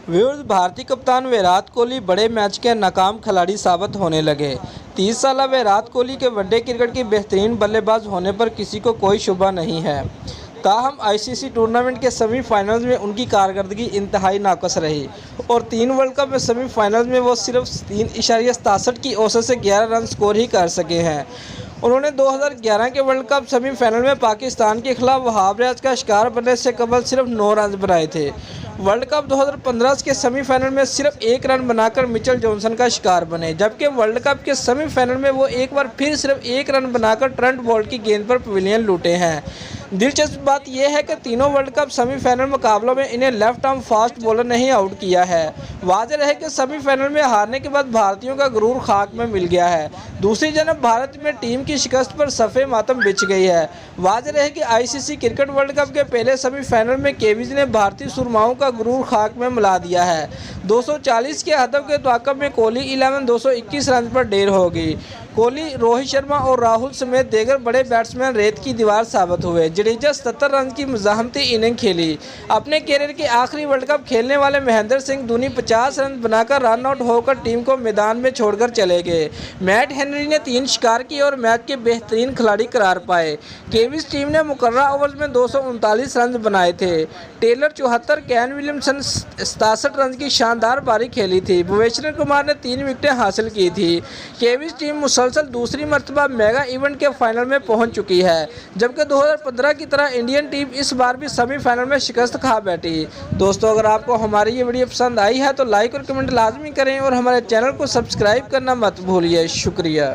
Viewers, भारतीय कप्तान विराट कोहली बड़े मैच के नाकाम खिलाड़ी साबित होने लगे। 30 साला विराट कोहली के वनडे क्रिकेट की बेहतरीन बल्लेबाज होने पर किसी को कोई शुबा नहीं है। ताहम आईसीसी टूर्नामेंट के सेमीफाइनल्स में उनकी कारकर्दगी इंतहाई नाकस रही और 3 वर्ल्ड कप में सेमीफाइनल्स में वो सिर्फ 3.67 की औसत से 11 रन स्कोर ही कर सके हैं। उन्होंने 2011 के वर्ल्ड कप सेमीफाइनल में पाकिस्तान के खिलाफ वहाब रियाज का शिकार बनने से कबल सिर्फ 9 रन बनाए थे। वर्ल्ड कप 2015 के सेमीफाइनल में सिर्फ 1 रन बनाकर मिचेल जॉनसन का शिकार बने, जबकि वर्ल्ड कप के सेमीफाइनल में वो एक बार फिर सिर्फ 1 रन बनाकर ट्रेंट बोल्ट की गेंद पर पवेलियन लूटे हैं। दिलचस्प बात यह है कि तीनों वर्ल्ड कप सेमीफाइनल मुकाबलों में इन्हें लेफ्ट आर्म फास्ट बॉलर ने ही आउट किया है। वाज़ेह है कि सेमीफाइनल में हारने के बाद भारतीयों का गुरूर खाक में मिल गया है। दूसरी जानब भारत में टीम की शिकस्त पर सफ़े मातम बिछ गई है। वाज़ेह है कि आईसीसी क्रिकेट वर्ल्ड कप के पहले सेमीफाइनल में केवीज ने भारतीय सुरमाओं का गुरूर खाक में मिला दिया है। 240 के हदफ के ताक़ब में कोहली 11 221 रन पर ढेर हो गई। कोहली, रोहित शर्मा और राहुल समेत दीगर बड़े बैट्समैन रेत की दीवार साबित हुए। जडेजा 77 रन की मज़ाहमती इनिंग खेली। अपने कैरियर के आखिरी वर्ल्ड कप खेलने वाले महेंद्र सिंह धोनी 50 रन बनाकर रन आउट होकर टीम को मैदान में छोड़कर चले गए। मैट हेनरी ने 3 शिकार किए और मैच के बेहतरीन खिलाड़ी करार पाए। केवीज टीम ने मुकर्रर ओवर्स में 239 रन बनाए थे। टेलर 74, कैन विलियमसन 67 रन की शानदार पारी खेली थी। भुवनेश्वर कुमार ने 3 विकेटें हासिल की थी। केवीज टीम मुसलसल दूसरी मरतबा मेगा इवेंट के फाइनल में पहुंच चुकी है, जबकि 2015 की तरह इंडियन टीम इस बार भी सेमीफाइनल में शिकस्त खा बैठी। दोस्तों, अगर आपको हमारी ये वीडियो पसंद आई है तो लाइक और कमेंट लाजमी करें और हमारे चैनल को सब्सक्राइब करना मत भूलिए। शुक्रिया।